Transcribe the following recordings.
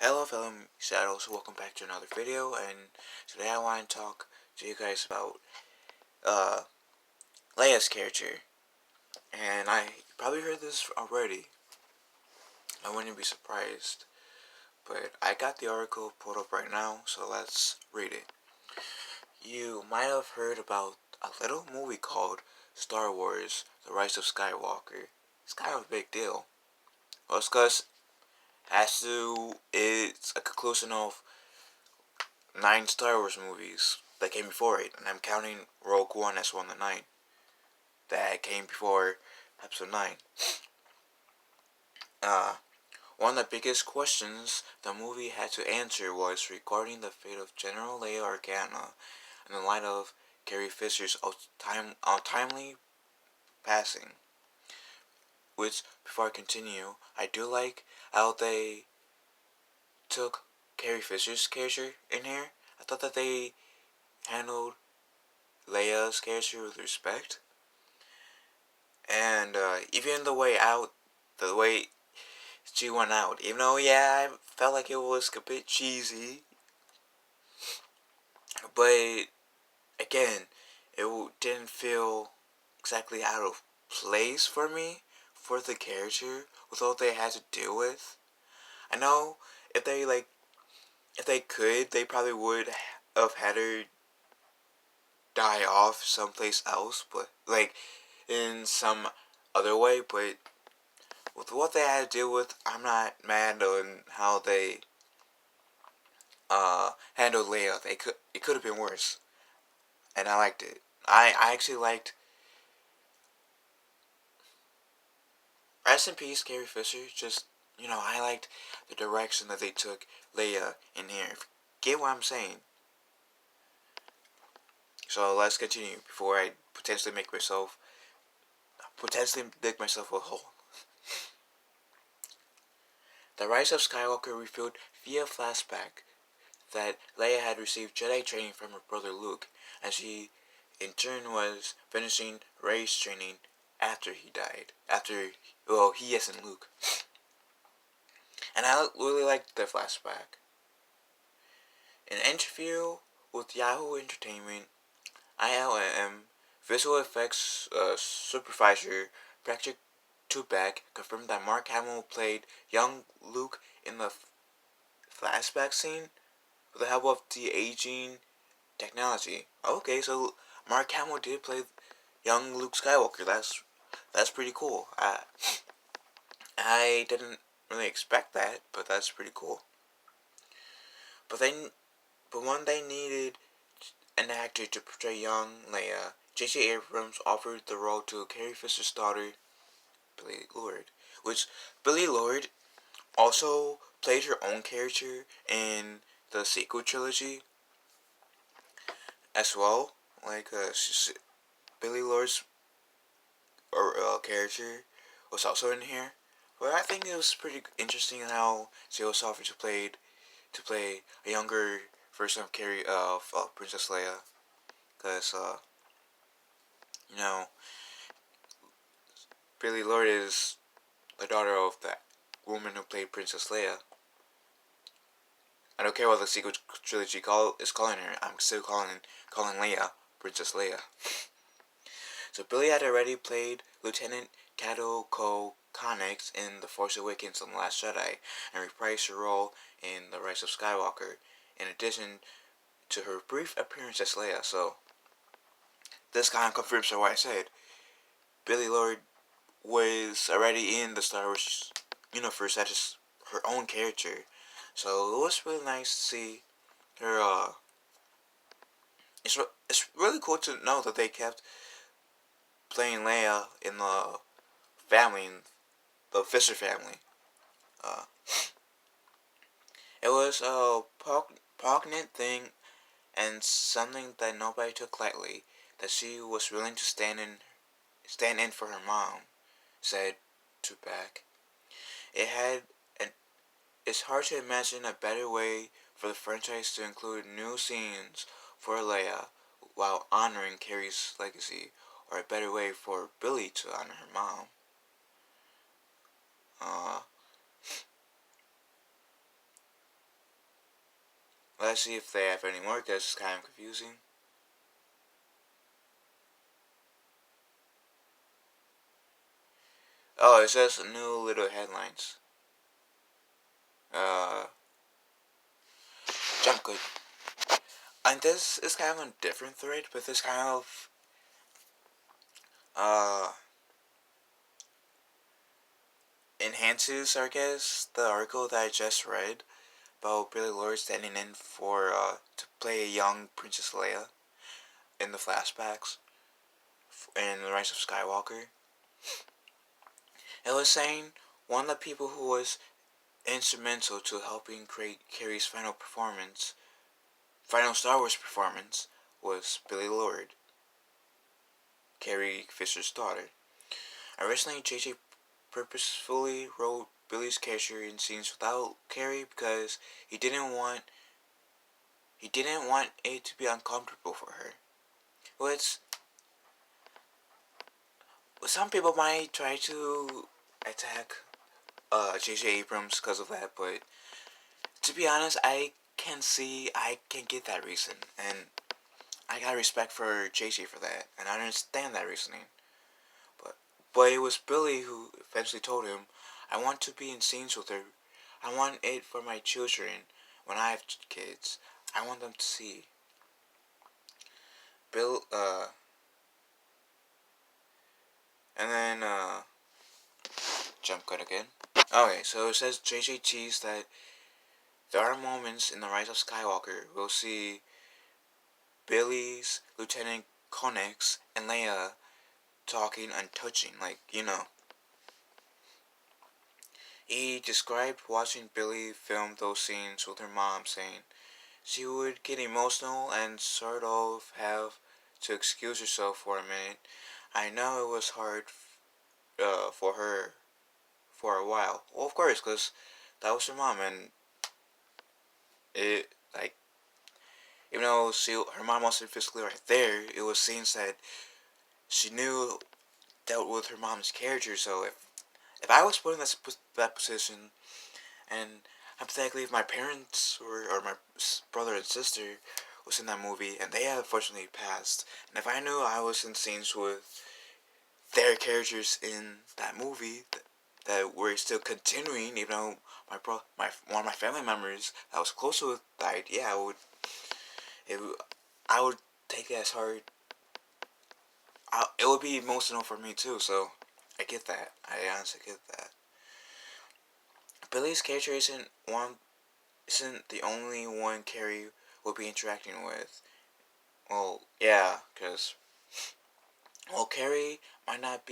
Hello fellow shadows, welcome back to another video, and today I want to talk to you guys about uh, Leia's character. And you probably heard this already, I wouldn't be surprised, but I got the article pulled up right now, so let's read it. You might have heard about a little movie called Star Wars: The Rise of Skywalker. It's kind of a big deal. Well, it's because it's a conclusion of 9 Star Wars movies that came before it, and I'm counting Rogue One as one of the 9 that came before Episode 9. Uh, One of the biggest questions the movie had to answer was regarding the fate of General Leia Organa in the light of Carrie Fisher's untimely passing. Which, before I continue, I do like how they took Carrie Fisher's character in here. I thought that they handled Leia's character with respect, and even the way she went out, even though I felt like it was a bit cheesy, but again, it didn't feel exactly out of place for me for the character with what they had to deal with. I know if they could, they probably would have had her die off someplace else, but in some other way, but with what they had to deal with, I'm not mad on how they handled Leia. It could have been worse, and I liked it. I actually liked rest in peace, Carrie Fisher. Just I liked the direction that they took Leia in here. Get what I'm saying? So let's continue before I potentially dig myself a hole. The Rise of Skywalker revealed via flashback that Leia had received Jedi training from her brother Luke, and she in turn was finishing Rey's training after he died. He as in Luke. And I really liked the flashback. In an interview with Yahoo Entertainment, ILM visual effects supervisor Patrick Tuback confirmed that Mark Hamill played young Luke in the flashback scene with the help of the aging technology. Okay, so Mark Hamill did play young Luke Skywalker. That's pretty cool. I didn't really expect that, but that's pretty cool. But when they needed an actor to portray young Leia, J.J. Abrams offered the role to Carrie Fisher's daughter, Billie Lourd, which Billie Lourd also played her own character in the sequel trilogy as well. Billie Lourd's character was also in here. But I think it was pretty interesting how she was offered to play a younger version of Princess Leia, because you know Billie Lourd is the daughter of that woman who played Princess Leia. I don't care what the sequel trilogy is calling her. I'm still calling Leia Princess Leia. So Billie had already played Lieutenant Cato Connix in The Force Awakens and The Last Jedi, and reprised her role in The Rise of Skywalker, in addition to her brief appearance as Leia. So this kind of confirms what I said. Billie Lourd was already in the Star Wars universe as her own character, so it was really nice to see her. It's really cool to know that they kept playing Leia in the family, the Fisher family. Uh, it was a poignant thing and something that nobody took lightly. That she was willing to stand in for her mom, said Tupac. It had an It's hard to imagine a better way for the franchise to include new scenes for Leia while honoring Carrie's legacy, or a better way for Billie to honor her mom. Uh, Let's see if they have any more, because it's kind of confusing. Oh, it says new little headlines. Uh, Jump good. And this is kind of a different thread, but this kind of uh enhances, I guess, the article that I just read about Billie Lourd standing in for to play a young Princess Leia in the flashbacks in The Rise of Skywalker. It was saying one of the people who was instrumental to helping create Carrie's final Star Wars performance, was Billie Lourd, Carrie Fisher's daughter. Originally, JJ purposefully wrote Billie's character in scenes without Carrie because he didn't want it to be uncomfortable for her. Which some people might try to attack J.J. Abrams because of that, but to be honest, I can get that reason, and I got respect for J.J. for that, and I understand that reasoning. But it was Billie who eventually told him, "I want to be in scenes with her. I want it for my children when I have kids. I want them to see." Bill, and then jump cut again. Okay, so it says JJ teased that there are moments in The Rise of Skywalker we'll see Billie's Lieutenant Konix and Leia talking and touching, like, you know. He described watching Billie film those scenes with her mom, saying she would get emotional and sort of have to excuse herself for a minute. I know it was hard for her for a while. Well, of course, because that was her mom, and it, like, even though her mom wasn't physically right there, it was scenes that she knew dealt with her mom's character. So if I was put in that position, and hypothetically, if my parents or my brother and sister was in that movie and they had unfortunately passed, and if I knew I was in scenes with their characters in that movie that were still continuing, even though one of my family members that was close to it died, yeah, I would take it as hard. It would be emotional for me too. So I get that. I honestly get that. Billie's character isn't the only one Carrie will be interacting with. Well, yeah, because Carrie might not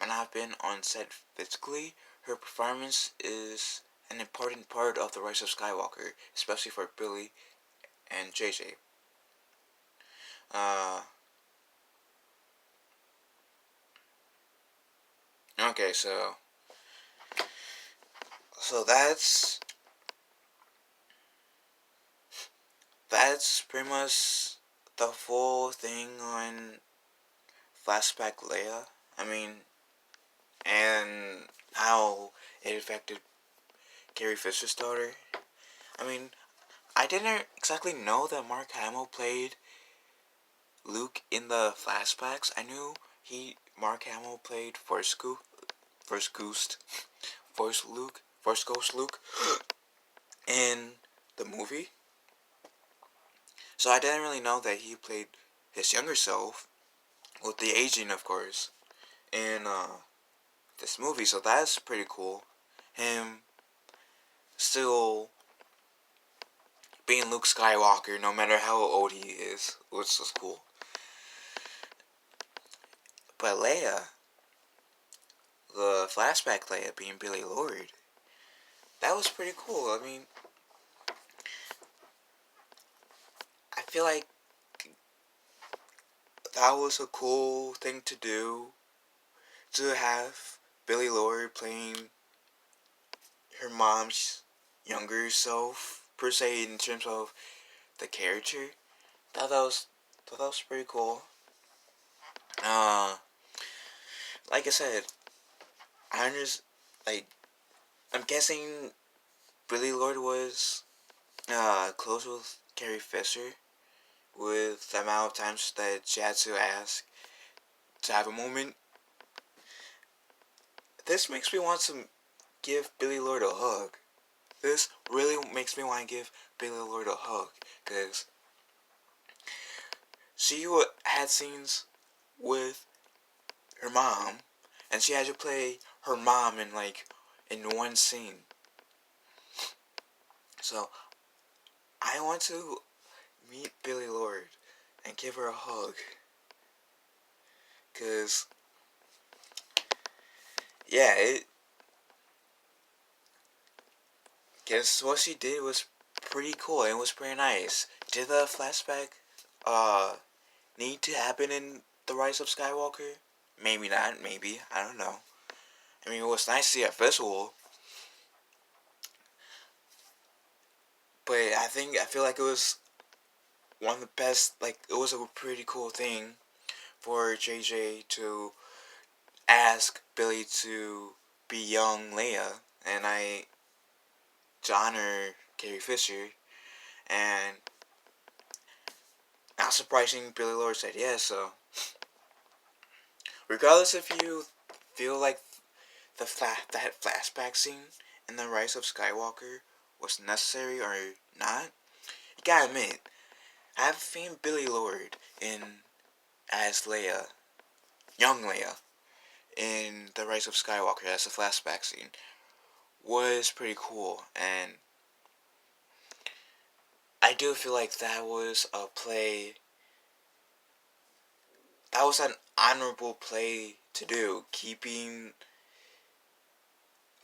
have been on set physically. Her performance is an important part of the Rise of Skywalker, especially for Billie and JJ. Uh, okay, so that's pretty much the full thing on flashback Leia. I mean, and how it affected Carrie Fisher's daughter. I mean, I didn't exactly know that Mark Hamill played Luke in the flashbacks. I knew Mark Hamill played Force Ghost Luke in the movie. So I didn't really know that he played his younger self, with the aging, of course, in this movie. So that's pretty cool. Him still being Luke Skywalker, no matter how old he is, which was cool. But Leia, the flashback Leia being Billie Lourd, that was pretty cool. I mean, I feel like that was a cool thing to do, to have Billie Lourd playing her mom's younger self, per se, in terms of the character. Thought that was pretty cool. Uh, like I said, I just like I'm guessing Billie Lourd was close with Carrie Fisher with the amount of times that she had to ask to have a moment. This makes me want to give Billie Lourd a hug. This really makes me want to give Billie Lourd a hug because she had scenes with her mom, and she had to play her mom in one scene. So I want to meet Billie Lourd and give her a hug, cause yeah, cause what she did was pretty cool. It was pretty nice. Did the flashback uh need to happen in The Rise of Skywalker? Maybe not. Maybe, I don't know. I mean, it was nice to see a visual, but I feel like it was one of the best. Like, it was a pretty cool thing for JJ to ask Billie to be young Leia, and to honor Carrie Fisher, and not surprising, Billie Lourd said yes. So, regardless if you feel like that flashback scene in The Rise of Skywalker was necessary or not, you gotta admit, having Billie Lourd in as Leia, young Leia, in The Rise of Skywalker as a flashback scene was pretty cool, and I do feel like that was an honorable play to do, keeping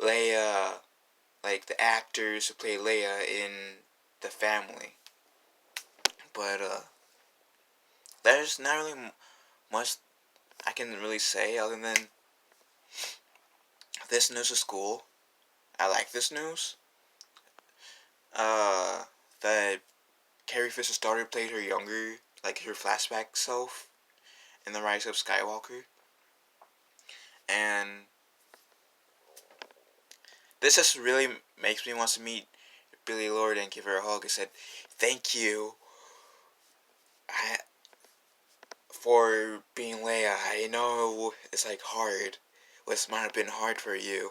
Leia, like the actors who play Leia in the family. But there's not really much I can really say other than this news is cool. I like this news. Uh, that Carrie Fisher's daughter played her younger, like her flashback self in The Rise of Skywalker. And this just really makes me want to meet Billie Lourd and give her a hug. I said, thank you for being Leia. I know it's like hard. This might have been hard for you.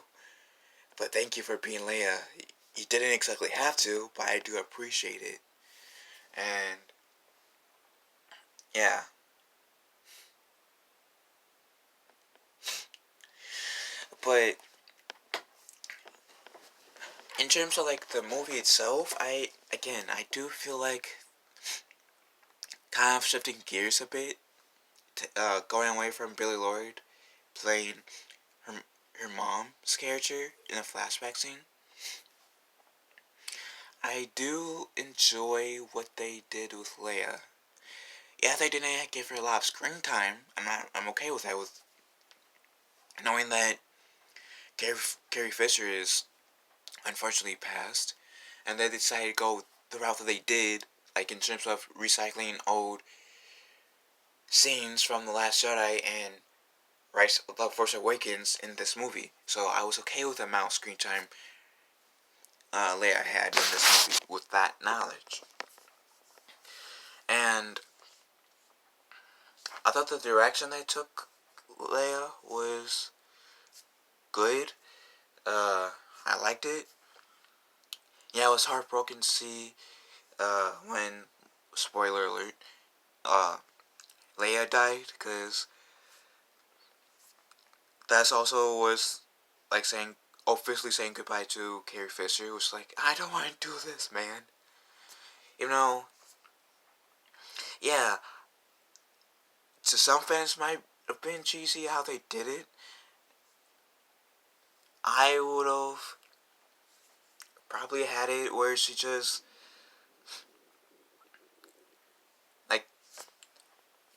But thank you for being Leia. You didn't exactly have to, but I do appreciate it. And yeah. But in terms of like the movie itself, I do feel like kind of shifting gears a bit, going away from Billie Lourd playing her her mom's character in a flashback scene. I do enjoy what they did with Leia. Yeah, they didn't give her a lot of screen time. I'm okay with that. With knowing that Carrie Fisher is unfortunately passed, and they decided to go the route that they did, like in terms of recycling old scenes from The Last Jedi and Rise of the Force Awakens in this movie. So I was okay with the amount of screen time Leia had in this movie with that knowledge. And I thought the direction they took Leia was good. I liked it. Yeah, I was heartbroken to see when, spoiler alert, Leia died, because that's also was like saying, officially saying goodbye to Carrie Fisher. It was like, I don't want to do this, man. You know, yeah, to some fans might have been cheesy how they did it. I would have probably had it where she just like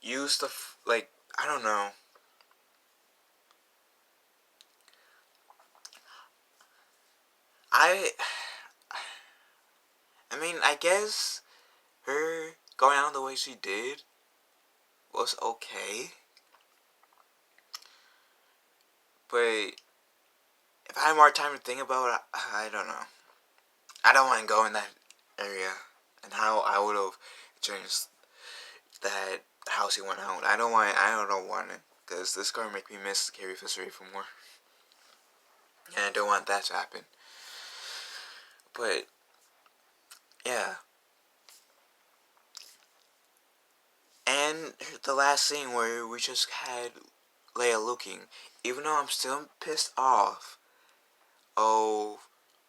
used the like, I don't know. I I mean, I guess her going out the way she did was okay, but if I had more time to think about it, I don't know. I don't want to go in that area and how I would have changed that house he went out. I don't want it because this car make me miss Carrie Fisher even more, and I don't want that to happen. But yeah, and the last scene where we just had Leia looking, even though I'm still pissed off of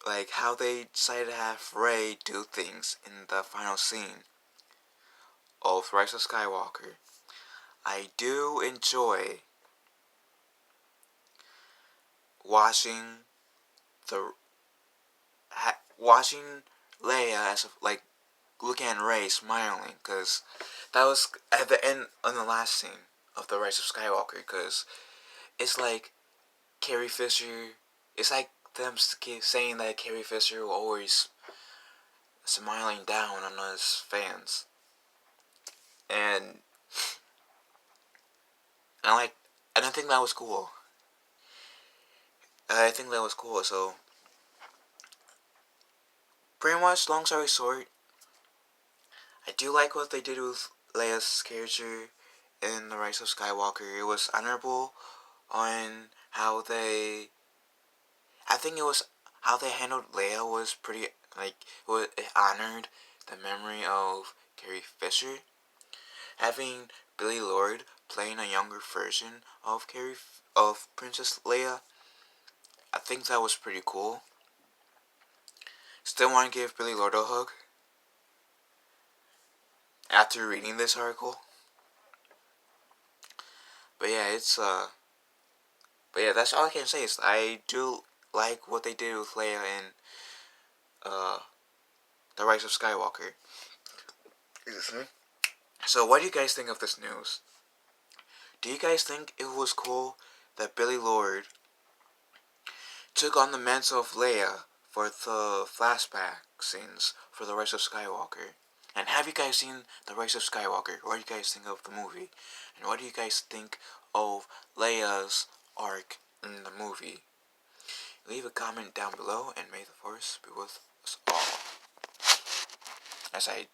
like how they decided to have Rey do things in the final scene of Rise of Skywalker. I do enjoy watching the watching Leia as like looking at Rey smiling, because that was at the end on the last scene of the Rise of Skywalker. Because it's like Carrie Fisher. It's like them saying that Carrie Fisher will always smiling down on us fans, and I like, and I think that was cool. I think that was cool. So pretty much, long story short, I do like what they did with Leia's character in The Rise of Skywalker. It was honorable on how they. I think it was how they handled Leia was pretty like it honored the memory of Carrie Fisher. Having Billie Lourd playing a younger version of Princess Leia, I think that was pretty cool. Still want to give Billie Lourd a hug after reading this article. But yeah, that's all I can say. Is I do like what they did with Leia in uh, The Rise of Skywalker. So, what do you guys think of this news? Do you guys think it was cool that Billie Lourd took on the mantle of Leia for the flashback scenes for The Rise of Skywalker? And have you guys seen The Rise of Skywalker? What do you guys think of the movie? And what do you guys think of Leia's arc in the movie? Leave a comment down below, and may the force be with us all. As I